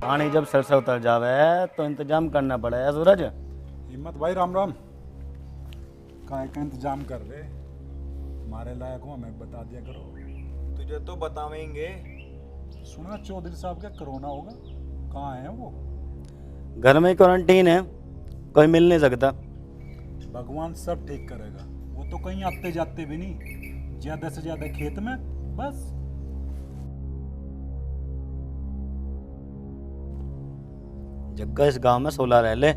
पानी जब सर से उतर जावे तो इंतजाम करना पड़ेगा सूरज। हिम्मत भाई राम राम। काय का इंतजाम कर रहे, हमारे लायक हो हमें बता दिया करो। तुझे तो बतावेंगे। सुना चौधरी साहब का कोरोना होगा, कहाँ है वो? घर में क्वारंटीन है, कोई मिल नहीं सकता। भगवान सब ठीक करेगा, वो तो कहीं आते जाते भी नहीं, ज्यादा से ज्यादा खेत में बस। जग्गा इस गांव में 16 रह ले,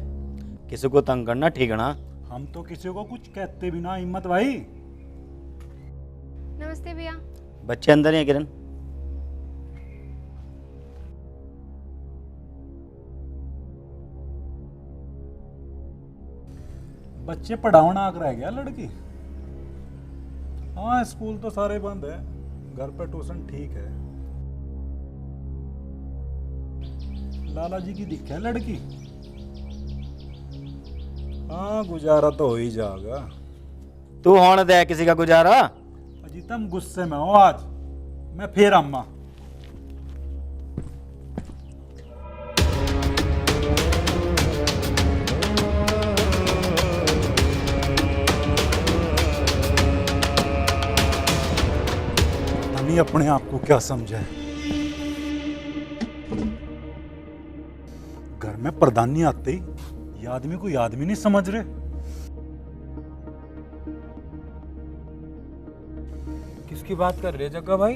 किसी को तंग करना ठीक ना। हम तो किसी को कुछ कहते भी ना हिम्मत भाई। नमस्ते भैया। बच्चे अंदर ही हैं किरण। बच्चे पढ़ावना आकर रह गया लड़की। हाँ स्कूल तो सारे बंद है, घर पे ट्यूशन ठीक है। लाला जी की दिक्कत है लड़की। हाँ गुजारा तो हो ही जाएगा। तू होने दे किसी का गुजारा। अजी तुम गुस्से में हो आज, मैं फिर अम्मा। नहीं अपने आप को क्या समझे, घर में प्रधानी आते ही ये आदमी को ये आदमी नहीं समझ रहे। किसकी बात कर रहे जग्गा भाई?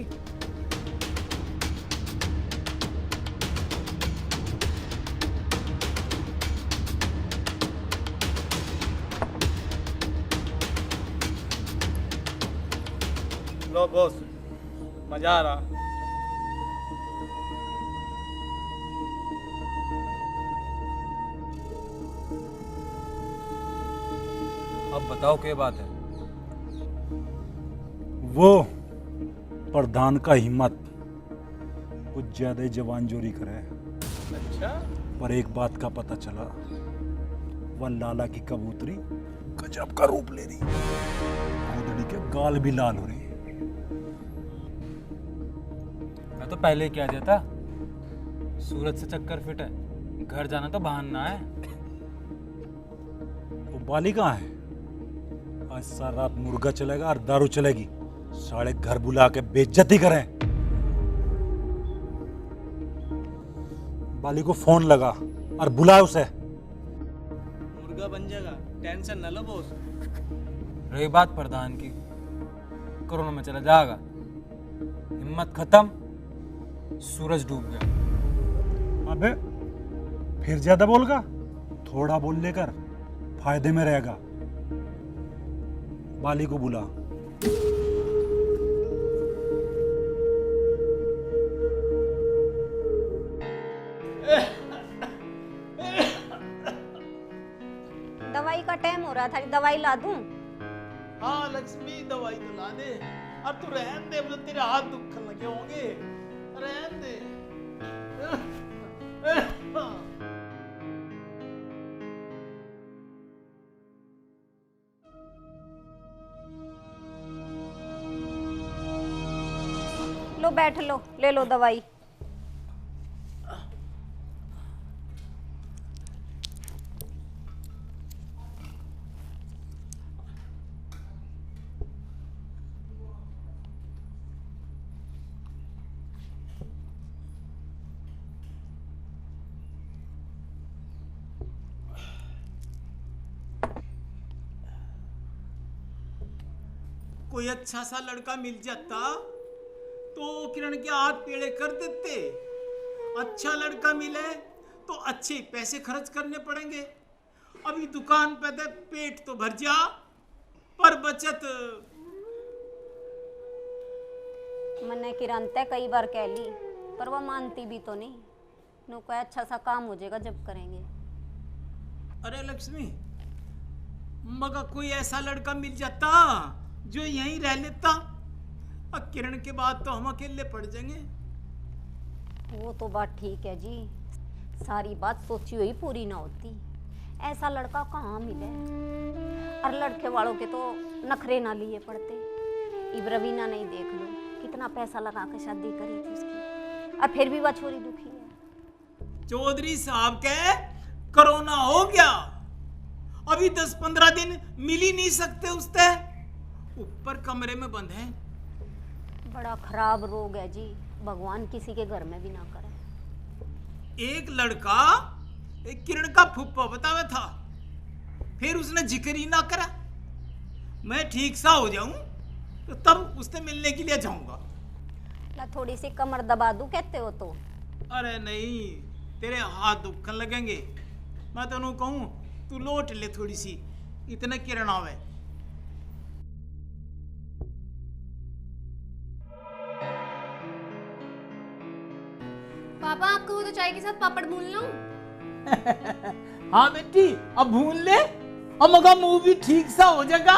लो बॉस, मजा आ रहा। अब बताओ क्या बात है? वो प्रधान का हिम्मत कुछ ज्यादा ही जवान जोरी करे। अच्छा, पर एक बात का पता चला, वह लाला की कबूतरी गजब का रूप ले रही, कूदड़ी के गाल भी लाल हो रही। मैं तो पहले ही कह दिया था, सूरज से चक्कर फिट है, घर जाना तो बहाना है। वो बाली कहाँ है? आज सारी रात मुर्गा चलेगा और दारू चलेगी, साले घर बुला के बेइज्जती करें। बाली को फोन लगा और बुला उसे। मुर्गा बन जाएगा, टेंशन न लो बॉस। रही बात प्रधान की, कोरोना में चला जाएगा। हिम्मत खत्म, सूरज डूब गया। अबे फिर ज्यादा बोलगा, थोड़ा बोल लेकर फायदे में रहेगा। बाली को बुला। दवाई का टाइम हो रहा था, दवाई ला दूं? हाँ लक्ष्मी, दवाई तो ला दे। अब तू रहन दे, मतलब तेरे हाथ दुखने लगे होंगे। रहन दे। लो बैठ लो, ले लो दवाई। कोई अच्छा सा लड़का मिल जाता तो किरण के हाथ पेड़े कर देते। अच्छा लड़का मिले तो अच्छे पैसे खर्च करने पड़ेंगे। अभी दुकान पे दे पेट तो भर जा, पर बचत। मैंने किरण ते कई बार कह ली, पर वो मानती भी तो नहीं। नो कोई अच्छा सा काम हो जाएगा जब करेंगे। अरे लक्ष्मी, मगर कोई ऐसा लड़का मिल जाता जो यहीं रह लेता, और किरण के बाद तो हम अकेले पड़ जाएंगे। वो तो बात ठीक है जी, सारी बात सोची हुई पूरी ना होती। ऐसा लड़का कहाँ मिले, और लड़के वालों के तो नखरे ना लिए पड़ते। इब रवीना नहीं, देख लो कितना पैसा लगा के शादी करी थी उसकी, और फिर भी वह छोरी दुखी है। चौधरी साहब के कोरोना हो गया, अभी 10-15 दिन मिल ही नहीं सकते उससे, ऊपर कमरे में बंद है। बड़ा खराब रोग है जी, भगवान किसी के घर में भी ना करे। एक लड़का एक किरण का फुप्पा बतावे था, फिर उसने जिक्र ही ना करा। मैं ठीक सा हो जाऊं तो तब उससे मिलने के लिए जाऊंगा। ला थोड़ी सी कमर दबा दूं कहते हो तो? अरे नहीं, तेरे हाथ दुखन लगेंगे। मैं तो कहूं तू लौट ले थोड़ी सी, इतने किरण आवे। पापा आपको वो तो चाय के साथ पापड़ भून लूं? हाँ बेटी, अब भून ले, अब मगा मुंह भी ठीक सा हो जाएगा।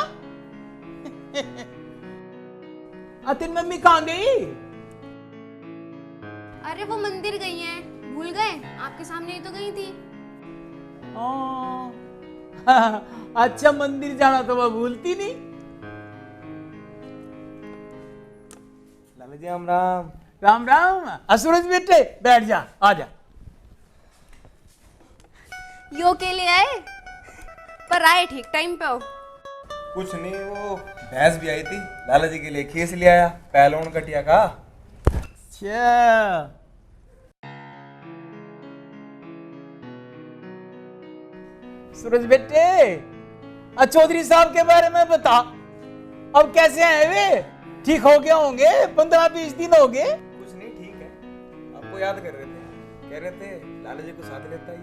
तेरी मम्मी कहाँ गई? अरे वो मंदिर गई हैं, भूल गए? आपके सामने ही तो गई थी। अच्छा, मंदिर जाना तो मैं भूलती नहीं। लाला जी राम राम। राम राम। सूरज बेटे बैठ जा, आ जा। यो के लिए आए, पर आए ठीक टाइम पे हो। कुछ नहीं, वो भैंस भी आई थी, लाला जी के लिए खीस ले आया, पहलौन कटिया का। अच्छा, सूरज बेटे, चौधरी साहब के बारे में बता, अब कैसे हैं वे? ठीक हो गए होंगे? 15-20 दिन हो गए? कुछ नहीं, ठीक है। आपको याद कर रहे थे, कह रहे थे लाला जी को साथ लेता ही,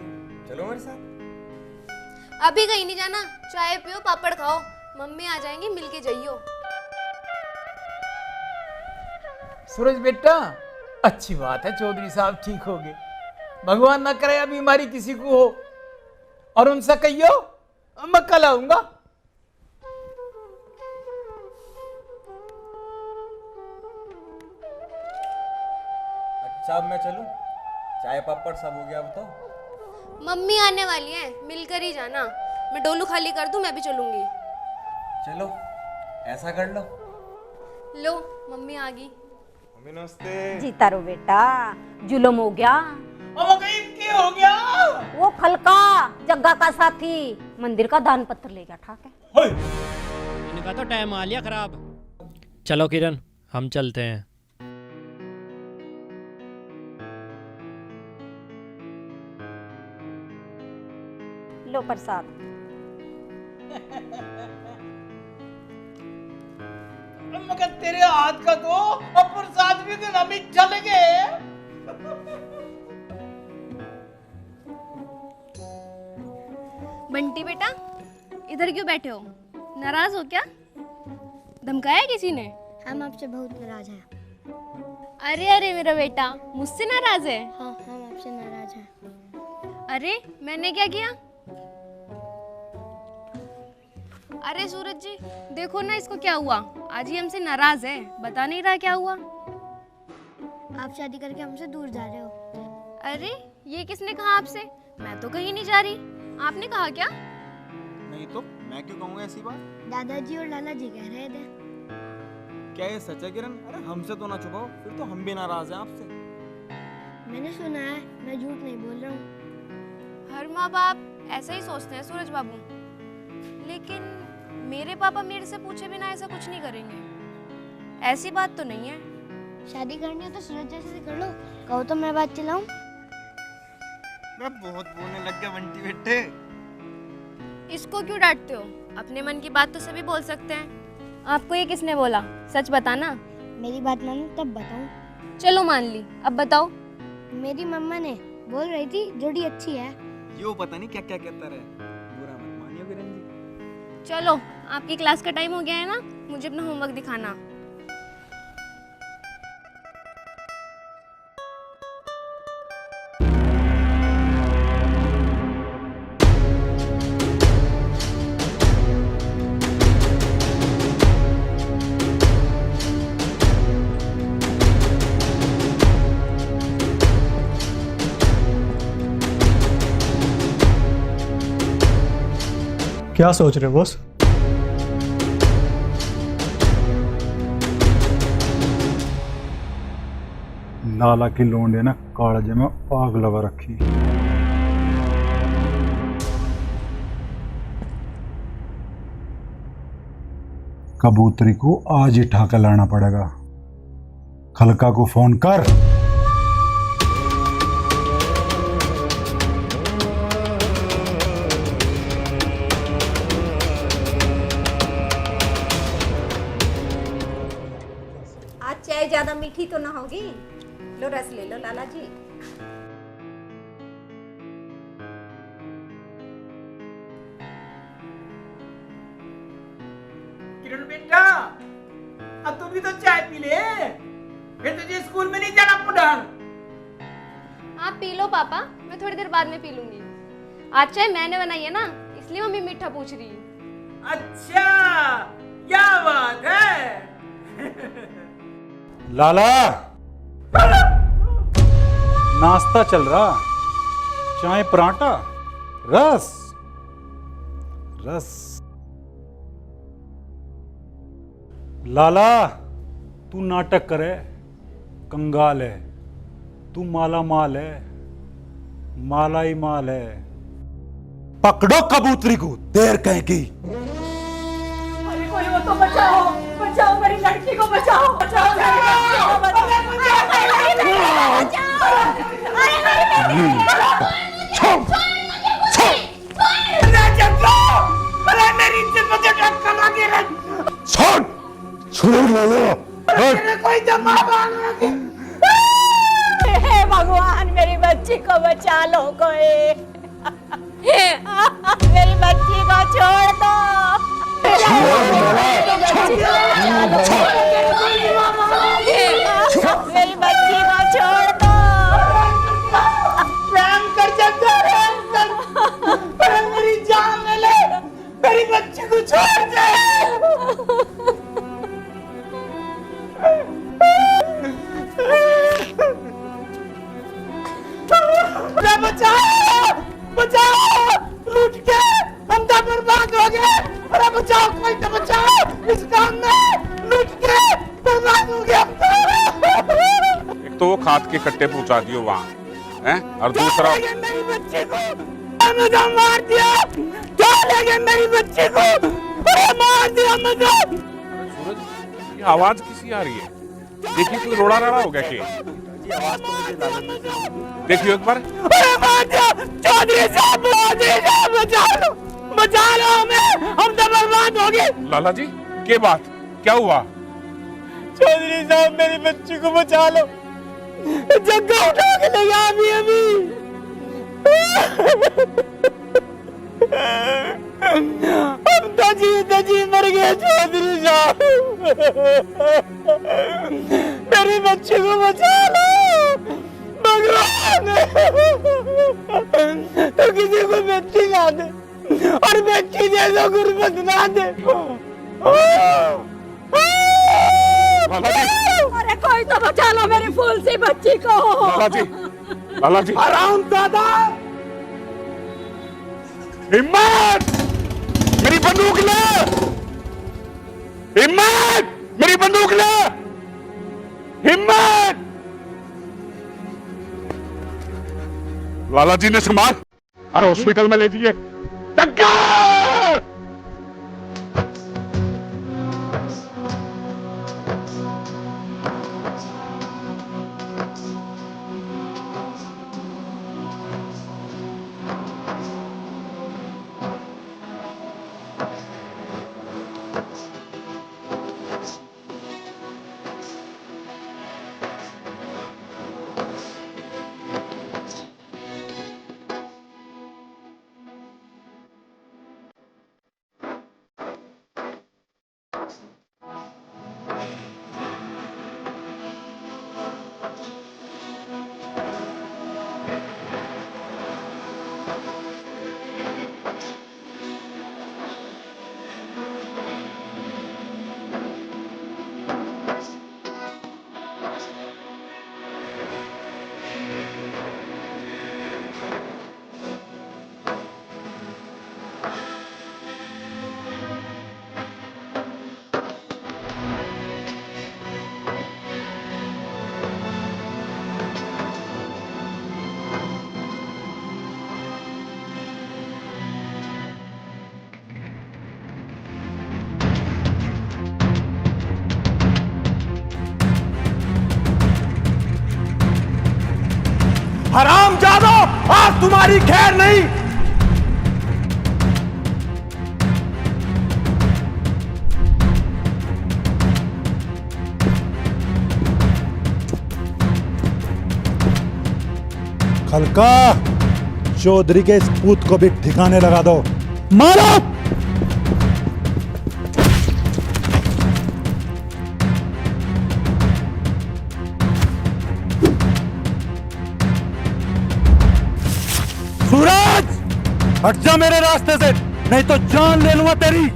चलो मेरे साथ। अभी कहीं नहीं जाना, चाय पियो पापड़ खाओ, मम्मी आ जाएंगी, मिलके जाइयो। सूरज बेटा, अच्छी बात है, चौधरी साहब ठीक हो गए। भगवान ना करे अभी बीमारी किसी को हो, और उनसे कहियो मैं कल आऊंगा। अच्छा, अब मैं चलूं? चाय पापड़ सब हो गया अब तो। मम्मी आने वाली है, मिलकर ही जाना। मैं डोलू खाली कर दूं, मैं भी चलूंगी। चलो ऐसा कर लो। लो मम्मी आ गई। मम्मी नमस्ते। जीता रो बेटा, जुलम हो गया। हो गया? वो खलका जग्गा का साथी मंदिर का दान पत्र ले गया, ठाक है। इनका तो टाइम आ लिया खराब। चलो किरण, हम चलते हैं। लो प्रसाद। मगर तेरे हाथ का तो अब प्रसाद भी देना मीठा लगे। बंटी बेटा, इधर क्यों बैठे हो? नाराज हो क्या? धमकाया किसी ने? हम आपसे बहुत नाराज हैं। अरे अरे मेरा बेटा मुझसे नाराज है? हाँ, हम आपसे नाराज हैं। अरे मैंने क्या किया? अरे सूरज जी देखो ना, इसको क्या हुआ? आज ही हमसे नाराज है, बता नहीं रहा क्या हुआ। आप शादी करके हमसे दूर जा रहे हो। अरे ये किसने कहा आपसे? मैं तो कहीं नहीं जा रही। आपने कहा क्या? नहीं तो मैं क्यों कहूँगा ऐसी बात? दादाजी और लाला जी कह रहे थे। क्या ये सच है किरण? अरे हमसे तो ना छुपाओ, फिर तो हम भी नाराज हैं आपसे। मैंने सुना है, मैं झूठ नहीं बोल रहा हूँ। हर माँ बाप ऐसा ही सोचते हैं सूरज बाबू, लेकिन मेरे पापा मेरे से पूछे बिना ऐसा कुछ नहीं करेंगे। ऐसी बात तो नहीं है। शादी करनी हो तो सूरज जैसे से कर लो, कहो तो मैं बात चलाऊं। मैं बहुत बोलने लग गया बंटी बेटे। इसको क्यों डांटते हो? अपने मन की बात तो सभी बोल सकते हैं। आपको ये किसने बोला? सच बताना। मेरी बात मानो तब बताऊं। चलो मान ली, अब बताओ। मेरी मम्मा ने बोल रही थी जोड़ी अच्छी है। यो पता नहीं क्या क्या कहता रहे, बुरा मत मानियो किरण जी। चलो आपकी क्लास का टाइम हो गया है ना, मुझे अपना होमवर्क दिखाना। क्या सोच रहे हो बॉस? लाला की लोंडे ने कालजे में आग लगा रखी। कबूतरी को आज ही ठाकर लाना पड़ेगा। खलका को फोन कर। आज चाय ज्यादा मीठी तो ना होगी। लो रस ले लो लाला जी। किरण बेटा, अब तू भी तो चाय पी ले, फिर तुझे स्कूल में नहीं जाना पड़ेगा। आप पी लो पापा, मैं थोड़ी देर बाद में पी लूंगी। आज चाय मैंने बनाई है ना, इसलिए मम्मी मीठा पूछ रही है। अच्छा, क्या बात है। लाला, नाश्ता चल रहा, चाय पराठा, रस रस। लाला, तू नाटक करे, कंगाल है, तू माला माल है, माला ही माल है। पकड़ो कबूतरी को, देर कहीं की। अरे कोई हो तो बचाओ, बचाओ मेरी लड़की को, बचाओ, बचाओ मेरी लड़की को, बचाओ। कोई हे भगवान, मेरी बच्ची को बचा लो कोई। मेरी बच्ची को छोड़ दो। मेरी बच्ची को छोड़ दो। प्रेम कर जल्दी, प्रेम कर, मेरी जान ले ले, मेरी बच्ची को छोड़ दे। बचाओ, बचाओ, लूट के हम तो बर्बाद हो गए। अरे बचाओ, कोई तो बचाओ, इस काम में लूट के बर्बाद हो गए हम तो। एक तो वो खाद के कट्टे पहुंचा दियो वहाँ, हैं? और दूसरा मेरी बच्ची को मुझे मार दिया, क्या लेंगे मेरी बच्ची को, अरे मार दिया मुझे। सूरज, ये आवाज किसी आ रही है? देखिए कोई रोड़ा राड़ा हो गया कि? देखियो एक बार। अरे मार दिया, चौधरी साहब, बचा लो, बचा लो हमें, हम तो बर्बाद हो गए। लाला जी, क्या बात, क्या हुआ? चौधरी साहब, मेरी बच्ची को बचा लो, जग्गा उठा के ले गया अभी। हम तो जी मर गए चौधरी साहब, मेरी बच्ची को बचा लो भगवान। तो किसी को बच्ची ना दे, और बच्ची दे दो, गुर्बत ना दे। अरे कोई तो बचा लो मेरी फूल सी बच्ची को। लाला जी, आराम दादा। हिम्मत, मेरी बंदूक ले, हिम्मत, मेरी बंदूक ले, हिम्मत। लाला जी ने संभाल, अरे हॉस्पिटल में ले जाइए। टक्कर! हराम जादो, आज तुम्हारी खैर नहीं। खलका, चौधरी के इस पूत को भी ठिकाने लगा दो। मारो। सूरज, हट जा मेरे रास्ते से, नहीं तो जान ले लूंगा तेरी।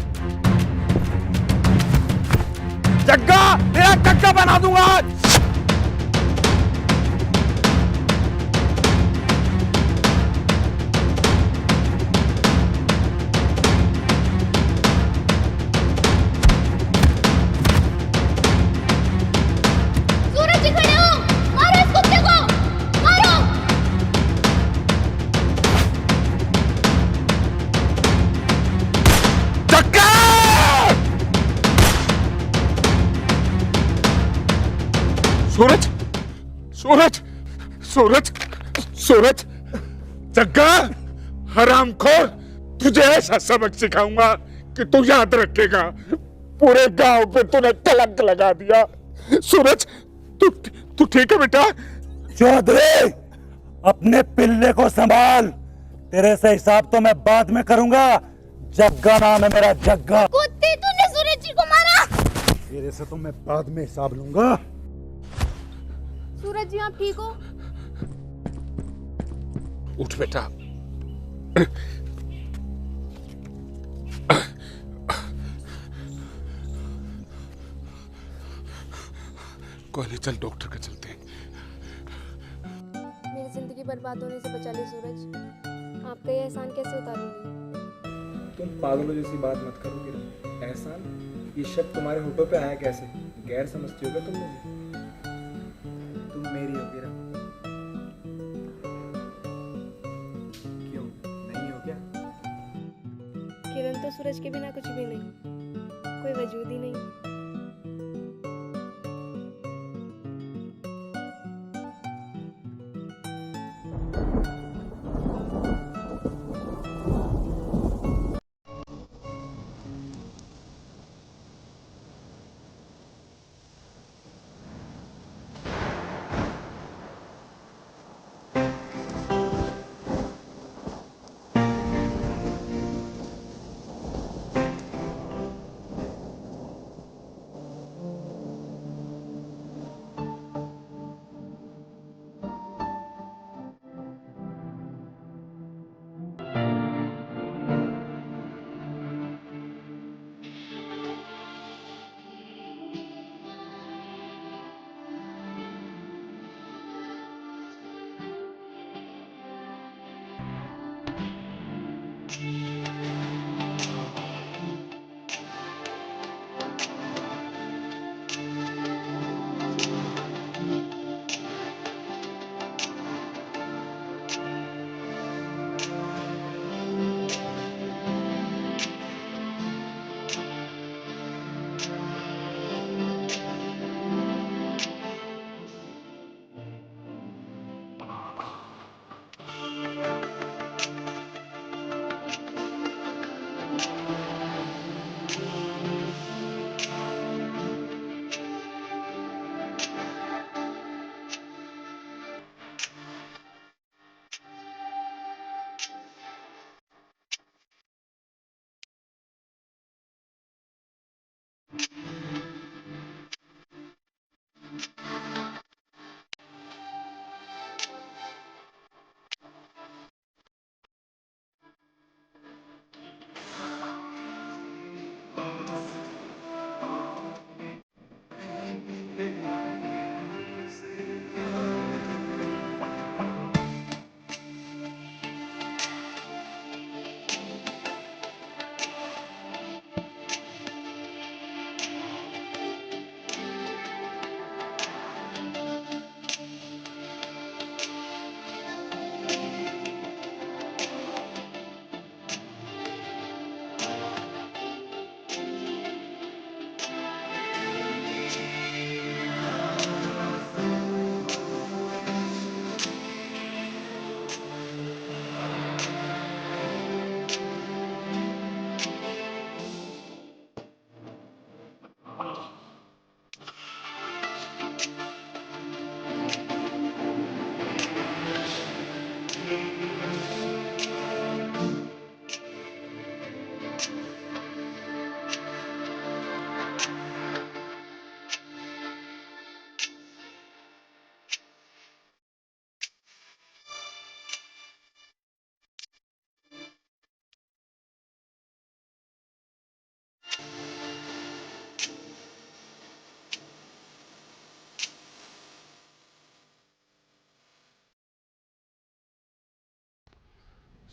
जग्गा, तेरा कक्का बना दूंगा आज। सूरज जी खड़े हो, मारो इस कुत्ते को, मारो। सूरज, सूरज, सूरज, सूरज, जग्गा, हरामखोर, तुझे ऐसा सबक सिखाऊंगा कि तू याद रखेगा। पूरे गांव पे तूने कलंक लगा दिया। सूरज, तू ठीक है बेटा? चौधरी, अपने पिल्ले को संभाल, तेरे से हिसाब तो मैं बाद में करूंगा। जग्गा नाम है मेरा, जग्गा। कुत्ते, तूने सूरज जी को मारा। तेरे से तो मैं बाद में हिसाब लूंगा। सूरज जी, आप ठीक हो? उठ बेटा। कोई नहीं, चल डॉक्टर के चलते हैं। मेरी जिंदगी बर्बाद होने से बचा ली सूरज। आपका ये एहसान कैसे उतारूंगी? तुम पागलों जैसी बात मत करो किरण। एहसान, ये शब्द तुम्हारे होठों पे आया कैसे? गैर समझती हो क्या तुम मुझे? तुम मेरी हो किरण। क्यों, नहीं हो क्या? किरण तो सूरज के बिना कुछ भी नहीं, कोई वजूद ही नहीं।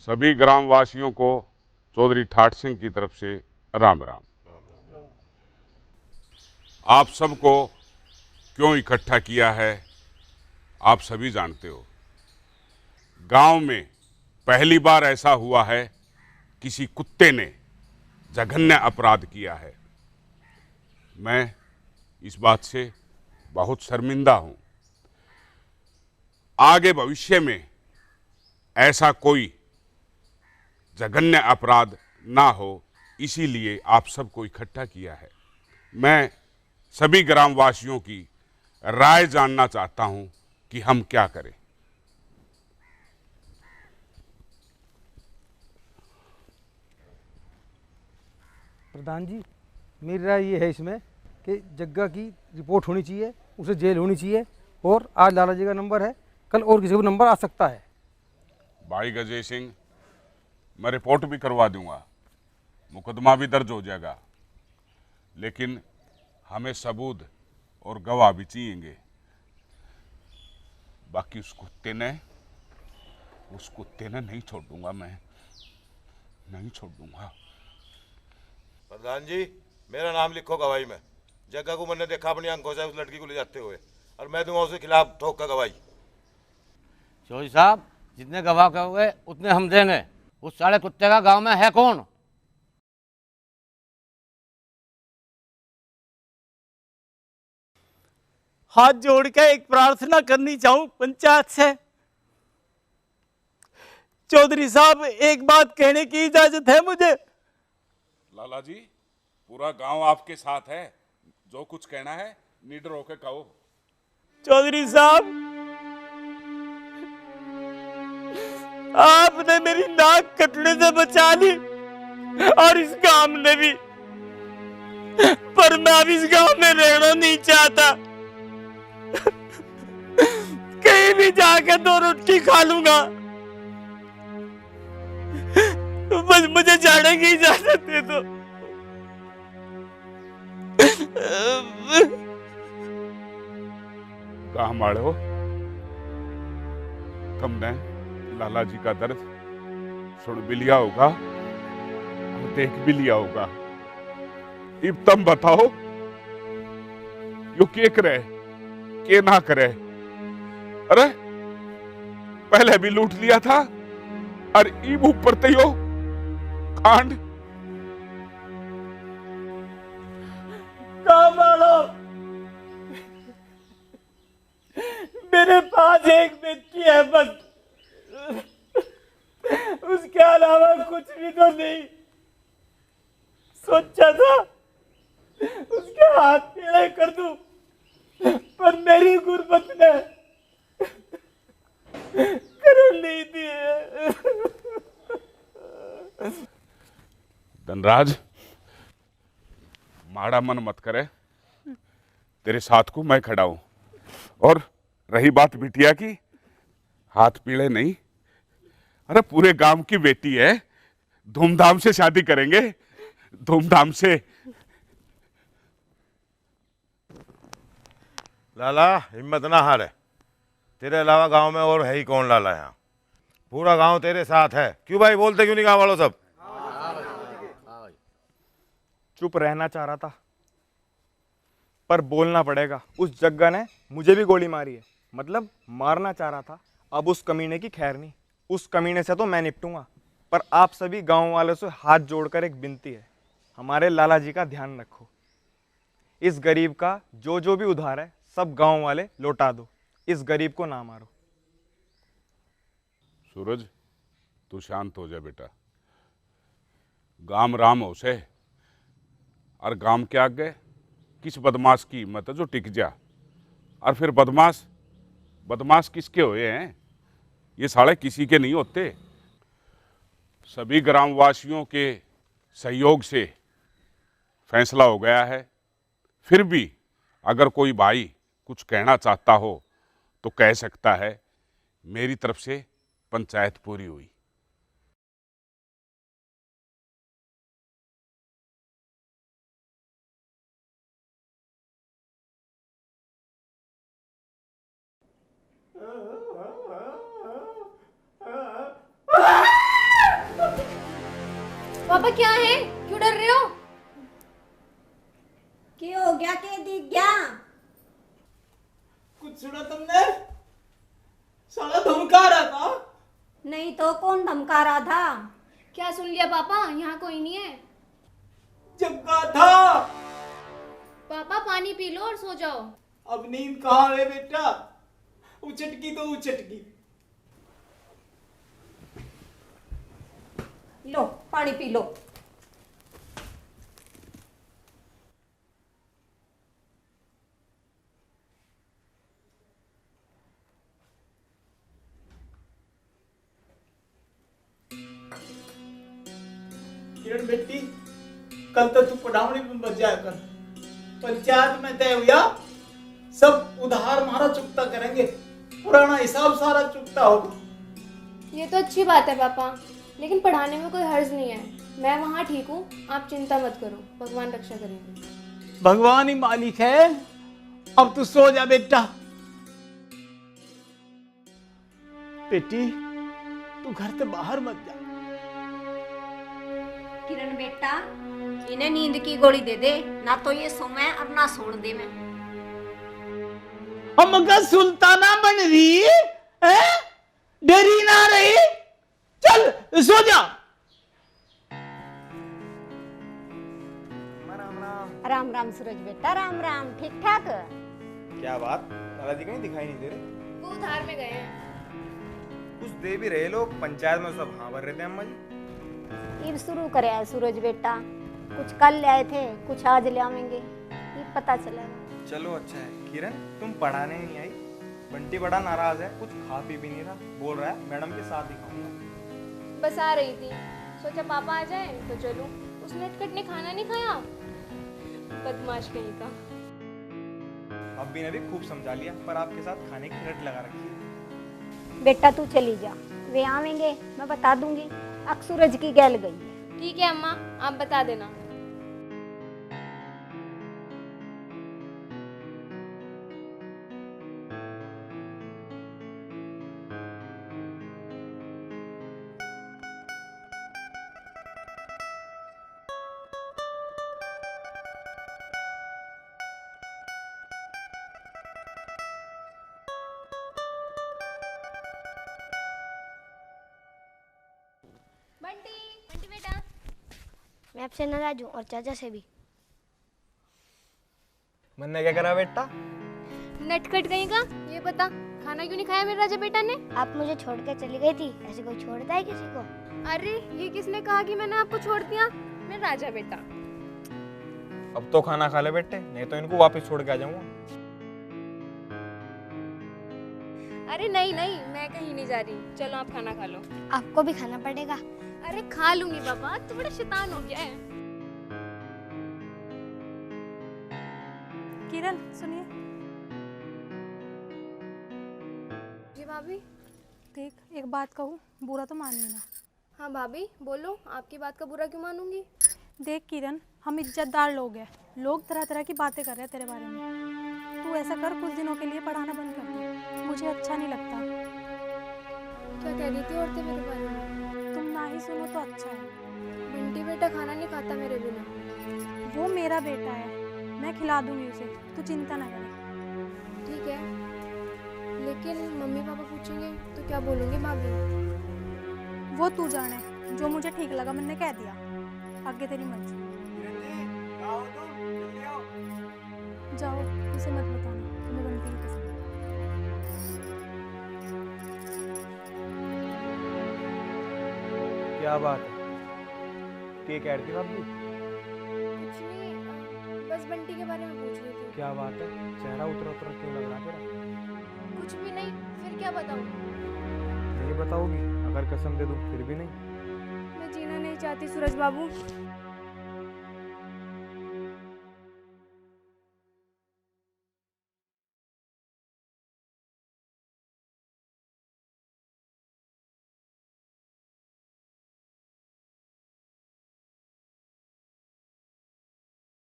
सभी ग्रामवासियों को चौधरी ठाट सिंह की तरफ से राम राम। आप सबको क्यों इकट्ठा किया है आप सभी जानते हो। गांव में पहली बार ऐसा हुआ है किसी कुत्ते ने जघन्य अपराध किया है। मैं इस बात से बहुत शर्मिंदा हूं। आगे भविष्य में ऐसा कोई जघन्य अपराध ना हो, इसीलिए आप सबको इकट्ठा किया है। मैं सभी ग्रामवासियों की राय जानना चाहता हूं कि हम क्या करें। प्रधान जी, मेरी राय ये है इसमें कि जग्गा की रिपोर्ट होनी चाहिए, उसे जेल होनी चाहिए, और आज लाला जी का नंबर है, कल और किसी को नंबर आ सकता है। भाई गजय सिंह, मैं रिपोर्ट भी करवा दूंगा, मुकदमा भी दर्ज हो जाएगा, लेकिन हमें सबूत और गवाह भी चाहिएंगे। बाकी उस कुत्ते ने नहीं छोड़ दूंगा, मैं नहीं छोड़ दूंगा। प्रधान जी, मेरा नाम लिखो गवाही में। जग्गा को मैंने देखा अपनी आंखों से उस लड़की को ले जाते हुए, और मैं दूंगा उसके खिलाफ ठोक का गवाही। चौधरी साहब, जितने गवाह कहोगे उतने हम देंगे। उस साले कुत्ते का गांव में है कौन? हाथ जोड़ के एक प्रार्थना करनी चाहूं पंचायत से। चौधरी साहब, एक बात कहने की इजाजत है मुझे? लाला जी, पूरा गांव आपके साथ है, जो कुछ कहना है निडर होकर कहो। चौधरी साहब, आपने मेरी नाक कटने से बचा ली, और इस गांव ने भी, पर मैं अब इस गांव में रहना नहीं चाहता। कहीं भी जाके 2 रोटी खा लूंगा, बस मुझे जाने की इजाजत दे दो। कहा माड़ो, तुमने लाला जी का दर्द सुन भी लिया होगा और देख भी लिया होगा। अब तुम बताओ, यो के करे के ना करे? अरे पहले भी लूट लिया था, और ईब ऊपर तयो कांड। कामाड़ो, मेरे पास एक व्यक्ति है बस, उसके अलावा कुछ भी तो नहीं। सोचा था उसके हाथ पीले कर दूं, पर मेरी गुर्बत ने करन नहीं दिए। धनराज, माड़ा मन मत करे, तेरे साथ को मैं खड़ा हूं। और रही बात बिटिया की, हाथ पीले नहीं, अरे पूरे गांव की बेटी है, धूमधाम से शादी करेंगे, धूमधाम से। लाला, हिम्मत ना हारे। तेरे अलावा गांव में और है ही कौन लाला? यहाँ पूरा गांव तेरे साथ है। क्यों भाई, बोलते क्यों नहीं गांव वालों सब? चुप रहना चाह रहा था, पर बोलना पड़ेगा। उस जग्गा ने मुझे भी गोली मारी है, मतलब मारना चाह रहा था। अब उस कमीने की खैर नहीं, उस कमीने से तो मैं निपटूंगा। पर आप सभी गांव वालों से हाथ जोड़कर एक विनती है, हमारे लाला जी का ध्यान रखो। इस गरीब का जो भी उधार है सब गांव वाले लौटा दो, इस गरीब को ना मारो। सूरज, तू शांत हो जा बेटा। गाम राम हो से, और गाम के आगे किस बदमाश की हिम्मत है जो टिक जा? और फिर बदमाश किसके हुए हैं? ये साले किसी के नहीं होते। सभी ग्रामवासियों के सहयोग से फैसला हो गया है। फिर भी अगर कोई भाई कुछ कहना चाहता हो तो कह सकता है। मेरी तरफ से पंचायत पूरी हुई। पापा क्या है, क्यों डर रहे हो? क्या हो गया, क्या दिख गया? कुछ सुना तुमने? साला धमका रहा था। नहीं तो कौन धमका रहा था? क्या सुन लिया पापा? यहाँ कोई नहीं है। जग्गा था। पापा पानी पी लो और सो जाओ। अब नींद कहाँ है बेटा? उचटकी तो उचटकी। लो पानी पी लो। किरण बेटी, कल तक तू पढ़ावनी में बच जाया कर। पंचायत में तय हुआ सब उधार मारा चुकता करेंगे, पुराना हिसाब सारा चुकता होगा। ये तो अच्छी बात है पापा, लेकिन पढ़ाने में कोई हर्ज नहीं है। मैं वहाँ ठीक हूँ, आप चिंता मत करो, भगवान रक्षा करेंगे। भगवान ही मालिक है। अब तू सो जा बेटा। बेटी तू घर से बाहर मत जा। किरण बेटा, इन्हें नींद की गोली दे दे, ना तो ये सोमे और ना सोने दे। मैं हम का सुल्ताना बन रही है, डरी ना रही। चल सो जा। राम राम सूरज बेटा, राम राम। ठीक ठाक? क्या बात, लाला जी कहीं दिखाई नहीं दे रहे? वो उधार में गए हैं। कुछ दे भी रहे लोग, पंचायत में सब हाँ भर रहे थे अम्मा जी। ईब शुरू करे है सूरज बेटा, कुछ कल ले आए थे, कुछ आज ले आवेंगे, ये पता चलेगा। चलो अच्छा है। किरण तुम पढ़ाने नहीं आई, बंटी बड़ा नाराज है, कुछ खा पी भी नहीं रहा, बोल रहा है मैडम के साथ ही खाऊंगा। बस आ रही थी, सोचा पापा आ जाए तो चलूं। उस नटखट ने खाना नहीं खाया, बदमाश कहीं का। अब्बी ने भी खूब समझा लिया, पर आपके साथ खाने की रट लगा रखी है। बेटा तू चली जा, वे आवेंगे मैं बता दूंगी। अब सूरज की गैल गई है। ठीक है अम्मा, आप बता देना। बंटी, बंटी बेटा। मैं आपसे नाराज हूँ और चाचा से भी। मैंने क्या करा बेटा? नटखट कहीं का, ये बता खाना क्यों नहीं खाया मेरे राजा बेटा ने? आप मुझे छोड़ के चली गई थी, ऐसे कोई छोड़ता है किसी को? अरे ये किसने कहा कि मैंने आपको छोड़ दिया? मेरा राजा बेटा। अब तो खाना खा ले बेटे, नहीं तो इनको वापस छोड़ के आ जाऊंगा। अरे नहीं नहीं, मैं कहीं नहीं जा रही, चलो आप खाना खा लो। आपको भी खाना पड़ेगा। अरे खा लूंगी पापा, तू बड़ा शैतान हो गया है। किरण सुनिए। जी भाभी। देख, एक बात कहूँ, बुरा तो मानिए ना। हाँ भाभी बोलो, आपकी बात का बुरा क्यों मानूंगी? देख किरण, हम इज्जतदार लोग हैं, लोग तरह तरह की बातें कर रहे हैं तेरे बारे में। तू ऐसा कर, कुछ दिनों के लिए पढ़ाना बंद कर दे, मुझे अच्छा नहीं लगता। क्या कह रही थी औरतें मेरे बारे में? तुम ना ही सुनो तो अच्छा है। बंटी बेटा खाना नहीं खाता मेरे बिना। वो मेरा बेटा है, मैं खिला दूंगी उसे, तू चिंता ना कर। ठीक है, लेकिन मम्मी पापा पूछेंगे तो क्या बोलूँगी भाभी? वो तू जाने, जो मुझे ठीक लगा मैंने कह दिया, आगे तेरी मर्जी। जाओ, उसे मत बताना तुम्हें बनती है पसंद। क्या बात है, क्या कह रही थी भाभी? कुछ नहीं, बस बंटी के बारे में पूछ रही थी। क्या बात है, चेहरा उतरा उतरा क्यों लग रहा है तेरा? कुछ भी नहीं, फिर क्या बताऊँ? नहीं बताओगी? अगर कसम दे दूं फिर भी नहीं? मैं जीना नहीं चाहती सूरज बाबू।